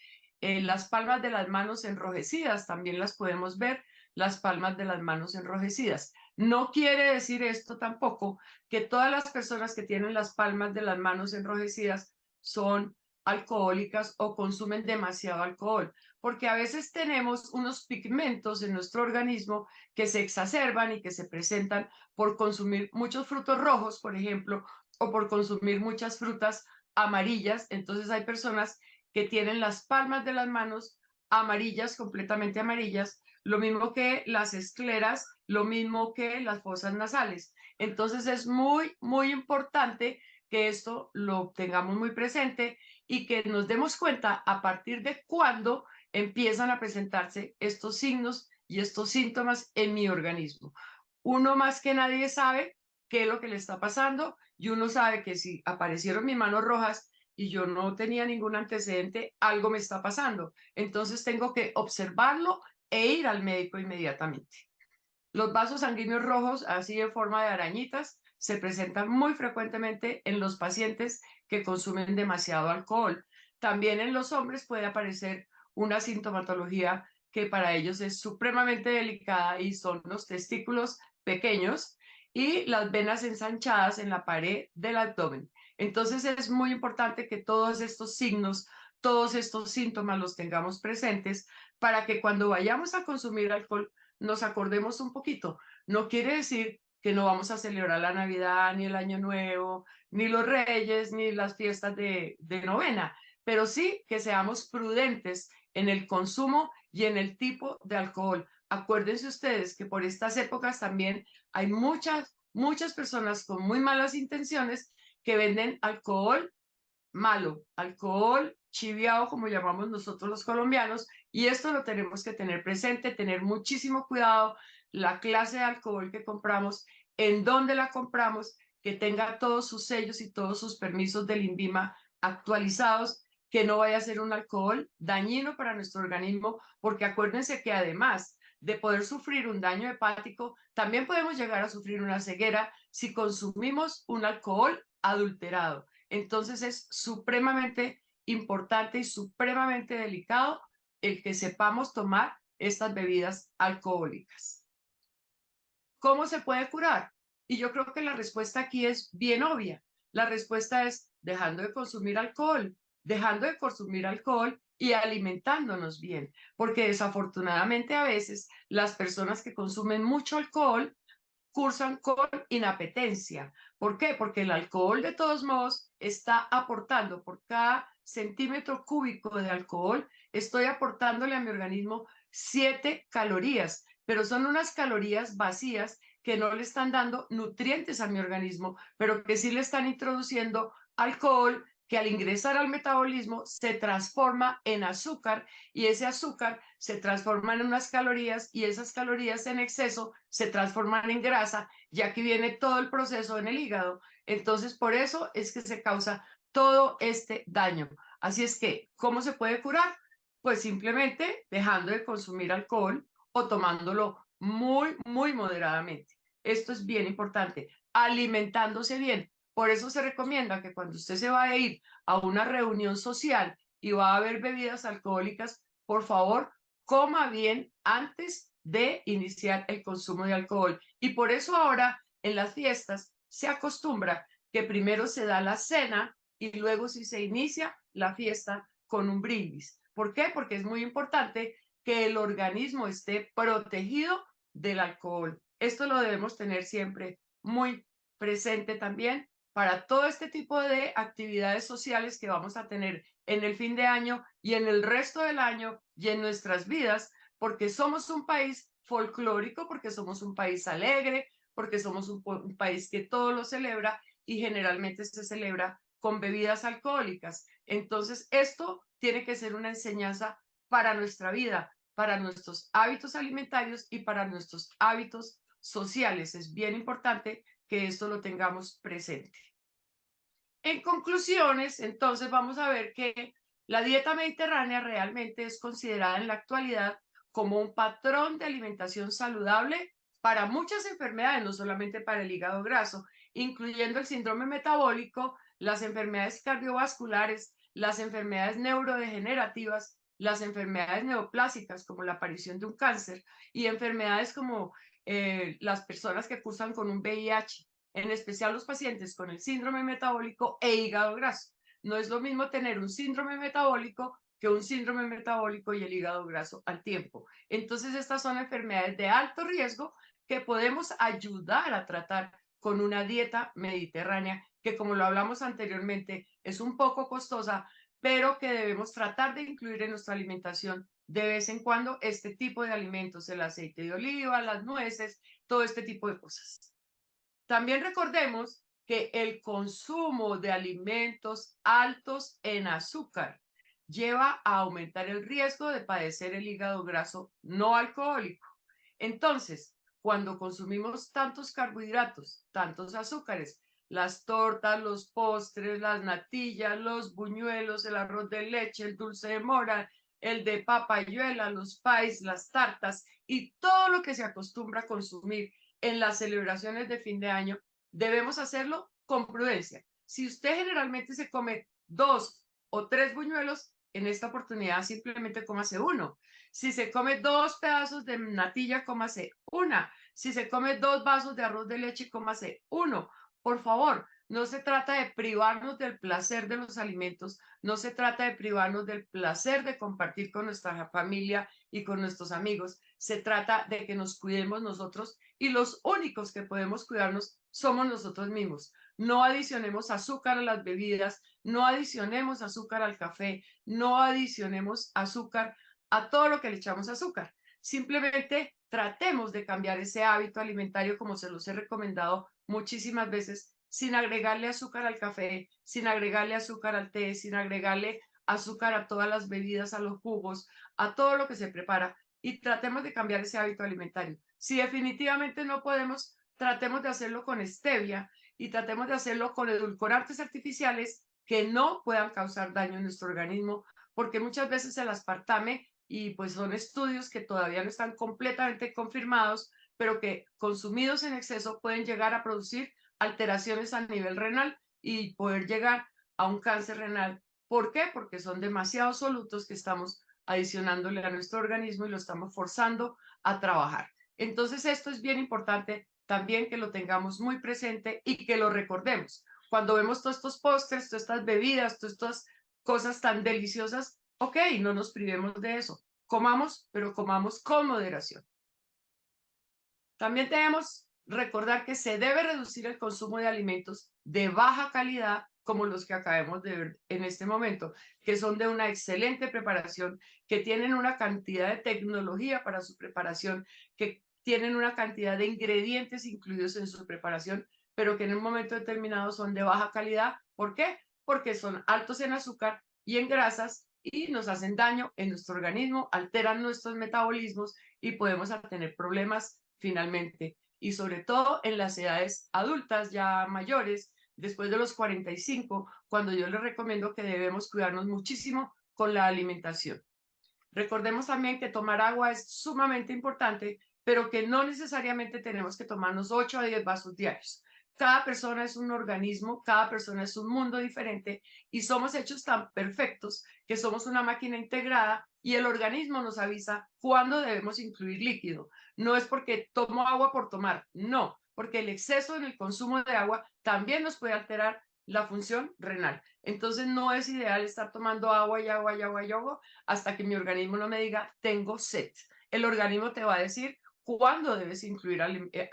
Las palmas de las manos enrojecidas, también las podemos ver, las palmas de las manos enrojecidas. No quiere decir esto tampoco que todas las personas que tienen las palmas de las manos enrojecidas son alcohólicas o consumen demasiado alcohol, porque a veces tenemos unos pigmentos en nuestro organismo que se exacerban y que se presentan por consumir muchos frutos rojos, por ejemplo, o por consumir muchas frutas amarillas. Entonces hay personas que tienen las palmas de las manos amarillas, completamente amarillas, lo mismo que las escleras, lo mismo que las fosas nasales. Entonces es muy importante que esto lo tengamos muy presente y que nos demos cuenta a partir de cuándo empiezan a presentarse estos signos y estos síntomas en mi organismo. Uno más que nadie sabe qué es lo que le está pasando, y uno sabe que si aparecieron mis manos rojas y yo no tenía ningún antecedente, algo me está pasando. Entonces tengo que observarlo e ir al médico inmediatamente. Los vasos sanguíneos rojos, así en forma de arañitas, se presentan muy frecuentemente en los pacientes que consumen demasiado alcohol. También en los hombres puede aparecer una sintomatología que para ellos es supremamente delicada, y son los testículos pequeños y las venas ensanchadas en la pared del abdomen. Entonces es muy importante que todos estos signos, todos estos síntomas los tengamos presentes para que cuando vayamos a consumir alcohol nos acordemos un poquito. No quiere decir que no vamos a celebrar la Navidad, ni el Año Nuevo, ni los Reyes, ni las fiestas de novena, pero sí que seamos prudentes en el consumo y en el tipo de alcohol. Acuérdense ustedes que por estas épocas también hay muchas personas con muy malas intenciones que venden alcohol malo, alcohol chiviado, como llamamos nosotros los colombianos, y esto lo tenemos que tener presente, tener muchísimo cuidado, la clase de alcohol que compramos, en dónde la compramos, que tenga todos sus sellos y todos sus permisos del INVIMA actualizados, que no vaya a ser un alcohol dañino para nuestro organismo, porque acuérdense que además de poder sufrir un daño hepático, también podemos llegar a sufrir una ceguera si consumimos un alcohol adulterado. Entonces es supremamente importante y supremamente delicado el que sepamos tomar estas bebidas alcohólicas. ¿Cómo se puede curar? Y yo creo que la respuesta aquí es bien obvia. La respuesta es dejando de consumir alcohol, y alimentándonos bien, porque desafortunadamente a veces las personas que consumen mucho alcohol cursan con inapetencia. ¿Por qué? Porque el alcohol de todos modos está aportando por cada centímetro cúbico de alcohol, estoy aportándole a mi organismo 7 calorías, pero son unas calorías vacías que no le están dando nutrientes a mi organismo, pero que sí le están introduciendo alcohol que al ingresar al metabolismo se transforma en azúcar y ese azúcar se transforma en unas calorías y esas calorías en exceso se transforman en grasa y aquí viene todo el proceso en el hígado. Entonces, por eso es que se causa todo este daño. Así es que, ¿cómo se puede curar? Pues simplemente dejando de consumir alcohol o tomándolo muy moderadamente. Esto es bien importante. Alimentándose bien. Por eso se recomienda que cuando usted se va a ir a una reunión social y va a haber bebidas alcohólicas, por favor, coma bien antes de iniciar el consumo de alcohol. Y por eso ahora en las fiestas se acostumbra que primero se da la cena y luego sí se inicia la fiesta con un brindis. ¿Por qué? Porque es muy importante que el organismo esté protegido del alcohol. Esto lo debemos tener siempre muy presente también para todo este tipo de actividades sociales que vamos a tener en el fin de año y en el resto del año y en nuestras vidas, porque somos un país folclórico, porque somos un país alegre, porque somos un país que todo lo celebra y generalmente se celebra con bebidas alcohólicas. Entonces, esto tiene que ser una enseñanza para nuestra vida, para nuestros hábitos alimentarios y para nuestros hábitos sociales. Es bien importante que esto lo tengamos presente. En conclusiones, entonces vamos a ver que la dieta mediterránea realmente es considerada en la actualidad como un patrón de alimentación saludable para muchas enfermedades, no solamente para el hígado graso, incluyendo el síndrome metabólico, las enfermedades cardiovasculares, las enfermedades neurodegenerativas, las enfermedades neoplásicas como la aparición de un cáncer y enfermedades como las personas que cursan con un VIH, en especial los pacientes con el síndrome metabólico e hígado graso. No es lo mismo tener un síndrome metabólico que un síndrome metabólico y el hígado graso al tiempo. Entonces, estas son enfermedades de alto riesgo que podemos ayudar a tratar con una dieta mediterránea que, como lo hablamos anteriormente, es un poco costosa, pero que debemos tratar de incluir en nuestra alimentación de vez en cuando este tipo de alimentos, el aceite de oliva, las nueces, todo este tipo de cosas. También recordemos que el consumo de alimentos altos en azúcar lleva a aumentar el riesgo de padecer el hígado graso no alcohólico. Entonces, cuando consumimos tantos carbohidratos, tantos azúcares, las tortas, los postres, las natillas, los buñuelos, el arroz de leche, el dulce de mora, el de papayuela, los pies, las tartas y todo lo que se acostumbra a consumir en las celebraciones de fin de año, debemos hacerlo con prudencia. Si usted generalmente se come 2 o 3 buñuelos, en esta oportunidad simplemente cómase uno. Si se come 2 pedazos de natilla, cómase una. Si se come 2 vasos de arroz de leche, cómase uno. Por favor, No se trata de privarnos del placer de los alimentos, no se trata de privarnos del placer de compartir con nuestra familia y con nuestros amigos. Se trata de que nos cuidemos nosotros y los únicos que podemos cuidarnos somos nosotros mismos. No adicionemos azúcar a las bebidas, no adicionemos azúcar al café, no adicionemos azúcar a todo lo que le echamos azúcar. Simplemente tratemos de cambiar ese hábito alimentario como se los he recomendado muchísimas veces, sin agregarle azúcar al café, sin agregarle azúcar al té, sin agregarle azúcar a todas las bebidas, a los jugos, a todo lo que se prepara, y tratemos de cambiar ese hábito alimentario. Si definitivamente no podemos, tratemos de hacerlo con stevia y tratemos de hacerlo con edulcorantes artificiales que no puedan causar daño en nuestro organismo, porque muchas veces el aspartame, y pues son estudios que todavía no están completamente confirmados, pero que consumidos en exceso pueden llegar a producir alteraciones a nivel renal y poder llegar a un cáncer renal. ¿Por qué? Porque son demasiados solutos que estamos adicionándole a nuestro organismo y lo estamos forzando a trabajar. Entonces, esto es bien importante también que lo tengamos muy presente y que lo recordemos. Cuando vemos todos estos postres, todas estas bebidas, todas estas cosas tan deliciosas, ok, no nos privemos de eso. Comamos, pero comamos con moderación. También debemos recordar que se debe reducir el consumo de alimentos de baja calidad, como los que acabamos de ver en este momento, que son de una excelente preparación, que tienen una cantidad de tecnología para su preparación, que tienen una cantidad de ingredientes incluidos en su preparación, pero que en un momento determinado son de baja calidad. ¿Por qué? Porque son altos en azúcar y en grasas y nos hacen daño en nuestro organismo, alteran nuestros metabolismos y podemos tener problemas finalmente. Y sobre todo en las edades adultas ya mayores, después de los 45, cuando yo les recomiendo que debemos cuidarnos muchísimo con la alimentación. Recordemos también que tomar agua es sumamente importante, pero que no necesariamente tenemos que tomarnos 8 a 10 vasos diarios. Cada persona es un organismo, cada persona es un mundo diferente y somos hechos tan perfectos que somos una máquina integrada y el organismo nos avisa cuándo debemos incluir líquido. No es porque tomo agua por tomar, no, porque el exceso en el consumo de agua también nos puede alterar la función renal. Entonces no es ideal estar tomando agua y agua y agua y agua hasta que mi organismo no me diga tengo sed. El organismo te va a decir cuándo debes incluir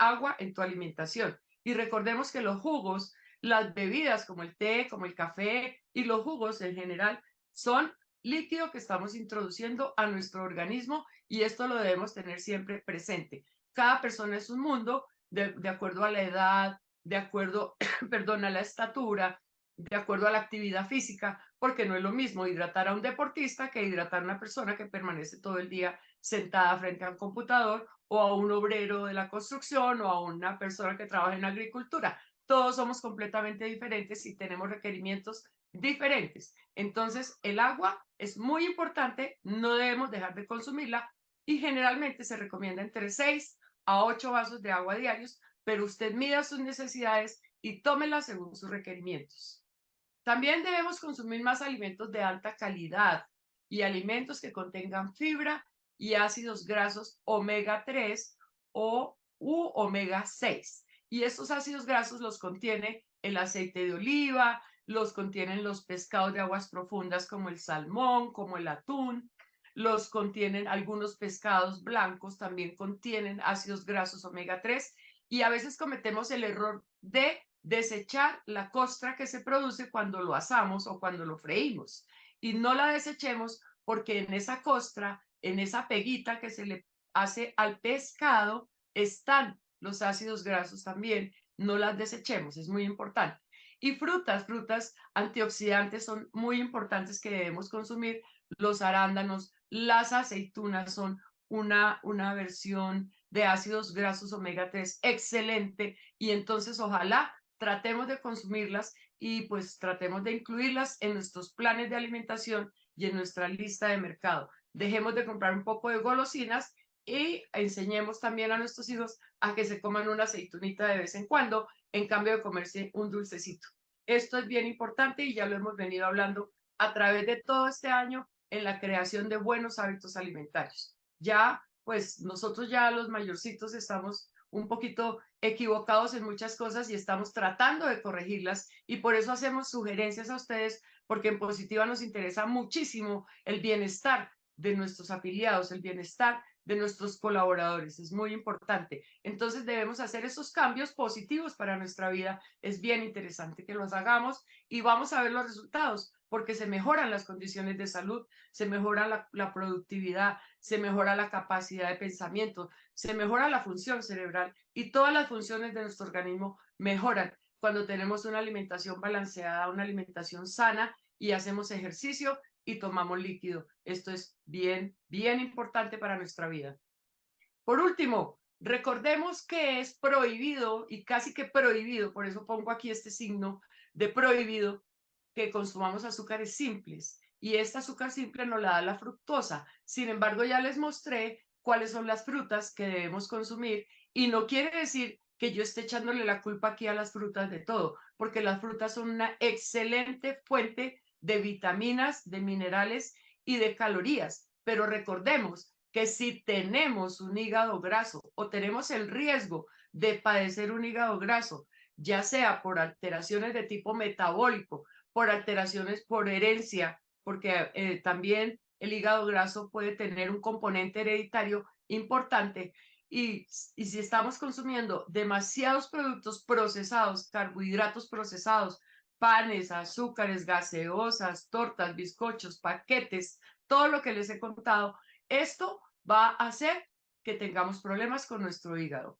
agua en tu alimentación. Y recordemos que los jugos, las bebidas como el té, como el café y los jugos en general son líquido que estamos introduciendo a nuestro organismo y esto lo debemos tener siempre presente. Cada persona es un mundo de acuerdo a la edad, de acuerdo, perdón, a la estatura, de acuerdo a la actividad física, porque no es lo mismo hidratar a un deportista que hidratar a una persona que permanece todo el día sentada frente a un computador o a un obrero de la construcción o a una persona que trabaja en agricultura. Todos somos completamente diferentes y tenemos requerimientos diferentes. Entonces, el agua es muy importante, no debemos dejar de consumirla y generalmente se recomienda entre 6 a 8 vasos de agua diarios, pero usted mida sus necesidades y tómela según sus requerimientos. También debemos consumir más alimentos de alta calidad y alimentos que contengan fibra y ácidos grasos omega 3 o omega 6. Y estos ácidos grasos los contiene el aceite de oliva, los contienen los pescados de aguas profundas como el salmón, como el atún, los contienen algunos pescados blancos, también contienen ácidos grasos omega 3 y a veces cometemos el error de desechar la costra que se produce cuando lo asamos o cuando lo freímos. Y no la desechemos porque en esa costra, en esa peguita que se le hace al pescado, están los ácidos grasos también. No las desechemos, es muy importante. Y frutas antioxidantes son muy importantes que debemos consumir. Los arándanos, las aceitunas son una versión de ácidos grasos omega 3 excelente y entonces ojalá tratemos de consumirlas y pues tratemos de incluirlas en nuestros planes de alimentación y en nuestra lista de mercado. Dejemos de comprar un poco de golosinas y enseñemos también a nuestros hijos a que se coman una aceitunita de vez en cuando, en cambio de comerse un dulcecito. Esto es bien importante y ya lo hemos venido hablando a través de todo este año en la creación de buenos hábitos alimentarios. Ya, pues nosotros ya los mayorcitos estamos un poquito equivocados en muchas cosas y estamos tratando de corregirlas y por eso hacemos sugerencias a ustedes, porque en Positiva nos interesa muchísimo el bienestar de nuestros afiliados, el bienestar de nuestros colaboradores, es muy importante. Entonces debemos hacer esos cambios positivos para nuestra vida, es bien interesante que los hagamos y vamos a ver los resultados, porque se mejoran las condiciones de salud, se mejora la productividad, se mejora la capacidad de pensamiento, se mejora la función cerebral y todas las funciones de nuestro organismo mejoran cuando tenemos una alimentación balanceada, una alimentación sana y hacemos ejercicio y tomamos líquido. Esto es bien, bien importante para nuestra vida. Por último, recordemos que es prohibido y casi que prohibido, por eso pongo aquí este signo de prohibido, que consumamos azúcares simples. Y esta azúcar simple nos la da la fructosa. Sin embargo, ya les mostré cuáles son las frutas que debemos consumir y no quiere decir que yo esté echándole la culpa aquí a las frutas de todo, porque las frutas son una excelente fuente de vitaminas, de minerales y de calorías. Pero recordemos que si tenemos un hígado graso o tenemos el riesgo de padecer un hígado graso, ya sea por alteraciones de tipo metabólico, por alteraciones por herencia, porque también el hígado graso puede tener un componente hereditario importante. Y si estamos consumiendo demasiados productos procesados, carbohidratos procesados, panes, azúcares, gaseosas, tortas, bizcochos, paquetes, todo lo que les he contado, esto va a hacer que tengamos problemas con nuestro hígado.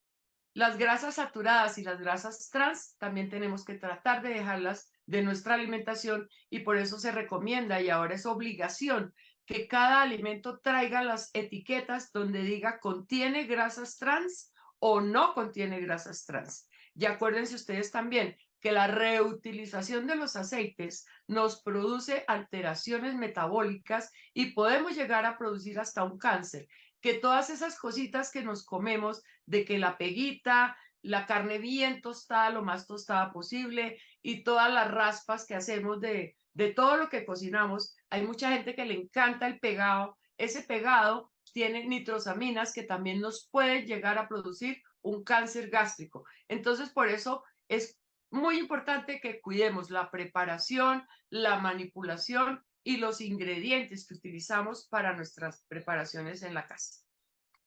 Las grasas saturadas y las grasas trans también tenemos que tratar de dejarlas de nuestra alimentación y por eso se recomienda y ahora es obligación que cada alimento traiga las etiquetas donde diga contiene grasas trans o no contiene grasas trans. Y acuérdense ustedes también que la reutilización de los aceites nos produce alteraciones metabólicas y podemos llegar a producir hasta un cáncer, que todas esas cositas que nos comemos, de que la peguita, la carne bien tostada, lo más tostada posible, y todas las raspas que hacemos de todo lo que cocinamos, hay mucha gente que le encanta el pegado. Ese pegado tiene nitrosaminas que también nos pueden llegar a producir un cáncer gástrico. Entonces, por eso es muy importante que cuidemos la preparación, la manipulación y los ingredientes que utilizamos para nuestras preparaciones en la casa.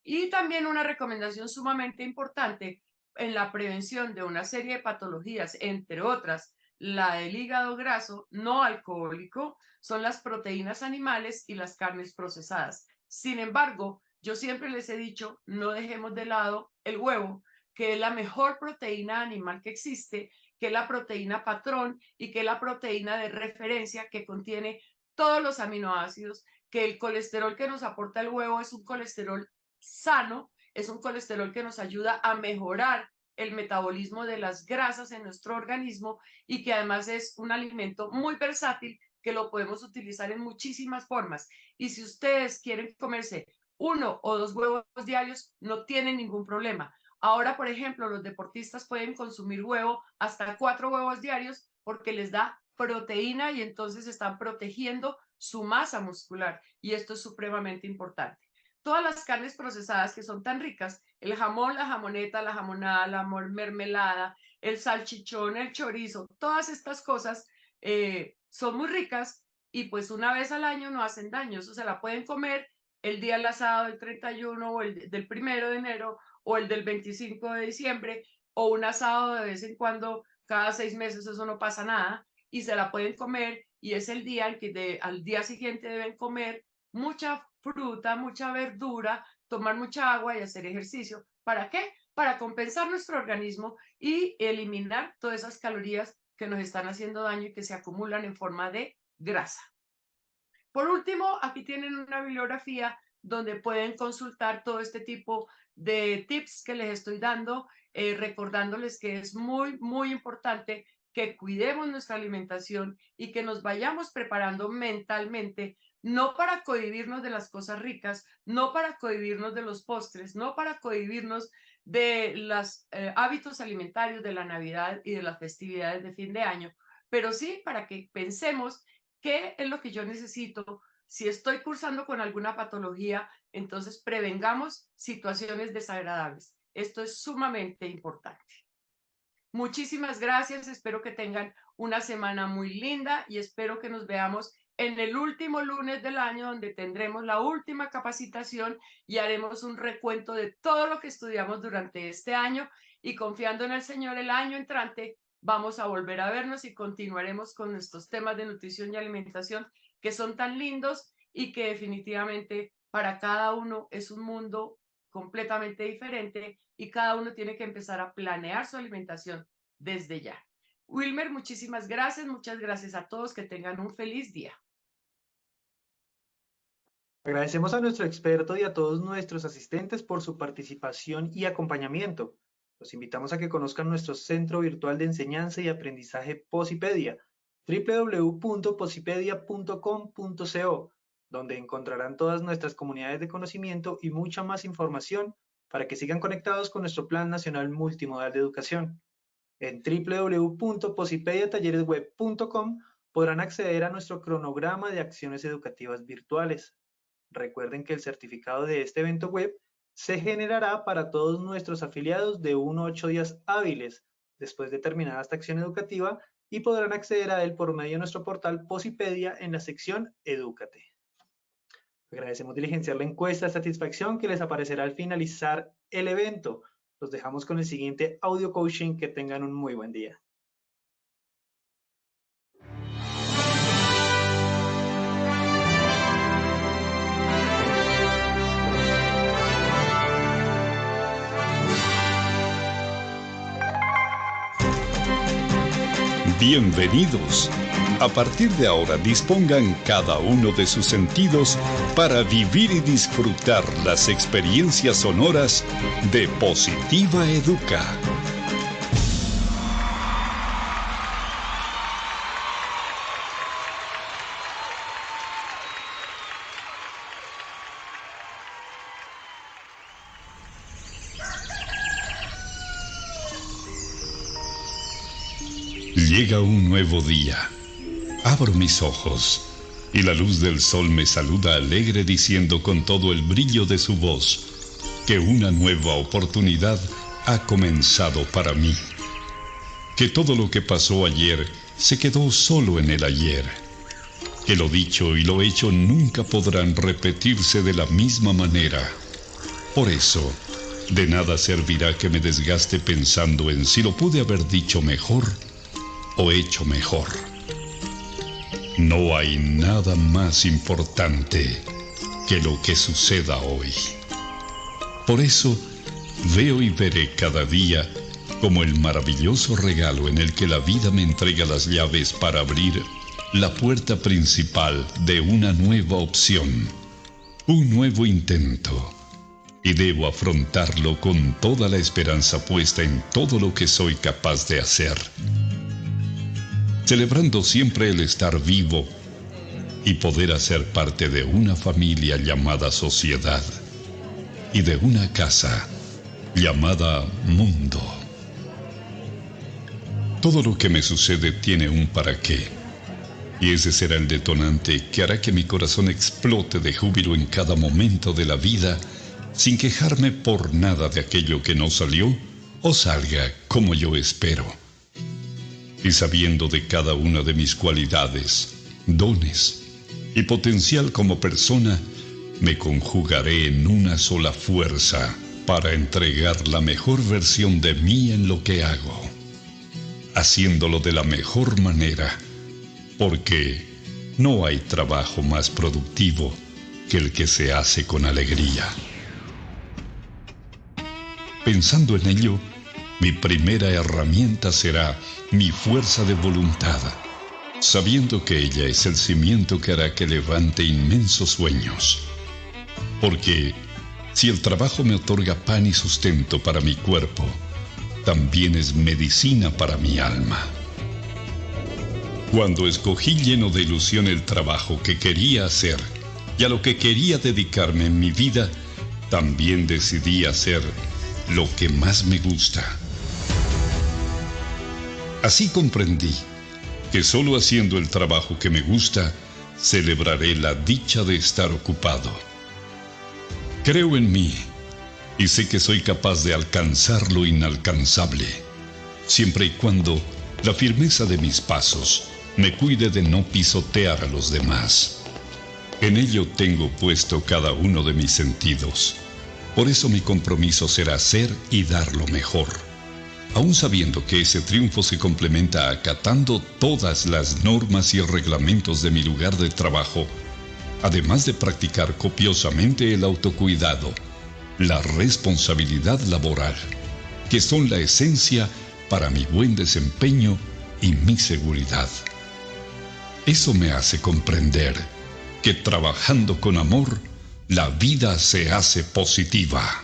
Y también una recomendación sumamente importante en la prevención de una serie de patologías, entre otras, la del hígado graso no alcohólico, son las proteínas animales y las carnes procesadas. Sin embargo, yo siempre les he dicho, no dejemos de lado el huevo, que es la mejor proteína animal que existe, que es la proteína patrón y que es la proteína de referencia que contiene todos los aminoácidos, que el colesterol que nos aporta el huevo es un colesterol sano, es un colesterol que nos ayuda a mejorar el metabolismo de las grasas en nuestro organismo y que además es un alimento muy versátil que lo podemos utilizar en muchísimas formas. Y si ustedes quieren comerse 1 o 2 huevos diarios, no tienen ningún problema. Ahora, por ejemplo, los deportistas pueden consumir huevo hasta 4 huevos diarios porque les da proteína y entonces están protegiendo su masa muscular. Y esto es supremamente importante. Todas las carnes procesadas que son tan ricas, el jamón, la jamoneta, la jamonada, la mermelada, el salchichón, el chorizo, todas estas cosas son muy ricas y pues una vez al año no hacen daño. Eso se la pueden comer el día del asado del 31 o el del 1 de enero o el del 25 de diciembre o un asado de vez en cuando cada 6 meses, eso no pasa nada y se la pueden comer y es el día en que al día siguiente deben comer mucha fruta, mucha verdura, tomar mucha agua y hacer ejercicio. ¿Para qué? Para compensar nuestro organismo y eliminar todas esas calorías que nos están haciendo daño y que se acumulan en forma de grasa. Por último, aquí tienen una bibliografía donde pueden consultar todo este tipo de tips que les estoy dando, recordándoles que es muy, muy importante que cuidemos nuestra alimentación y que nos vayamos preparando mentalmente, no para cohibirnos de las cosas ricas, no para cohibirnos de los postres, no para cohibirnos de los hábitos alimentarios de la Navidad y de las festividades de fin de año, pero sí para que pensemos qué es lo que yo necesito. Si estoy cursando con alguna patología, entonces prevengamos situaciones desagradables. Esto es sumamente importante. Muchísimas gracias, espero que tengan una semana muy linda y espero que nos veamos en el último lunes del año, donde tendremos la última capacitación y haremos un recuento de todo lo que estudiamos durante este año, y confiando en el Señor, el año entrante vamos a volver a vernos y continuaremos con nuestros temas de nutrición y alimentación, que son tan lindos y que definitivamente para cada uno es un mundo completamente diferente, y cada uno tiene que empezar a planear su alimentación desde ya. Wilmer, muchísimas gracias, muchas gracias a todos, que tengan un feliz día. Agradecemos a nuestro experto y a todos nuestros asistentes por su participación y acompañamiento. Los invitamos a que conozcan nuestro Centro Virtual de Enseñanza y Aprendizaje Posipedia, www.posipedia.com.co, donde encontrarán todas nuestras comunidades de conocimiento y mucha más información para que sigan conectados con nuestro Plan Nacional Multimodal de Educación. En www.posipediatalleresweb.com podrán acceder a nuestro cronograma de acciones educativas virtuales. Recuerden que el certificado de este evento web se generará para todos nuestros afiliados de 1 a 8 días hábiles después de terminada esta acción educativa, y podrán acceder a él por medio de nuestro portal Posipedia en la sección Edúcate. Agradecemos diligenciar la encuesta de satisfacción que les aparecerá al finalizar el evento. Los dejamos con el siguiente audio coaching. Que tengan un muy buen día. Bienvenidos. A partir de ahora dispongan cada uno de sus sentidos para vivir y disfrutar las experiencias sonoras de Positiva Educa. Llega un nuevo día. Abro mis ojos y la luz del sol me saluda alegre, diciendo con todo el brillo de su voz que una nueva oportunidad ha comenzado para mí. Que todo lo que pasó ayer se quedó solo en el ayer. Que lo dicho y lo hecho nunca podrán repetirse de la misma manera. Por eso, de nada servirá que me desgaste pensando en si lo pude haber dicho mejor o hecho mejor. No hay nada más importante que lo que suceda hoy. Por eso veo y veré cada día como el maravilloso regalo en el que la vida me entrega las llaves para abrir la puerta principal de una nueva opción, un nuevo intento, y debo afrontarlo con toda la esperanza puesta en todo lo que soy capaz de hacer, celebrando siempre el estar vivo y poder hacer parte de una familia llamada sociedad y de una casa llamada mundo. Todo lo que me sucede tiene un para qué, y ese será el detonante que hará que mi corazón explote de júbilo en cada momento de la vida, sin quejarme por nada de aquello que no salió o salga como yo espero. Y sabiendo de cada una de mis cualidades, dones y potencial como persona, me conjugaré en una sola fuerza para entregar la mejor versión de mí en lo que hago, haciéndolo de la mejor manera, porque no hay trabajo más productivo que el que se hace con alegría. Pensando en ello, mi primera herramienta será mi fuerza de voluntad, sabiendo que ella es el cimiento que hará que levante inmensos sueños. Porque si el trabajo me otorga pan y sustento para mi cuerpo, también es medicina para mi alma. Cuando escogí lleno de ilusión el trabajo que quería hacer y a lo que quería dedicarme en mi vida, también decidí hacer lo que más me gusta. Así comprendí que solo haciendo el trabajo que me gusta, celebraré la dicha de estar ocupado. Creo en mí y sé que soy capaz de alcanzar lo inalcanzable, siempre y cuando la firmeza de mis pasos me cuide de no pisotear a los demás. En ello tengo puesto cada uno de mis sentidos. Por eso mi compromiso será ser y dar lo mejor, aun sabiendo que ese triunfo se complementa acatando todas las normas y reglamentos de mi lugar de trabajo, además de practicar copiosamente el autocuidado, la responsabilidad laboral, que son la esencia para mi buen desempeño y mi seguridad. Eso me hace comprender que trabajando con amor, la vida se hace positiva.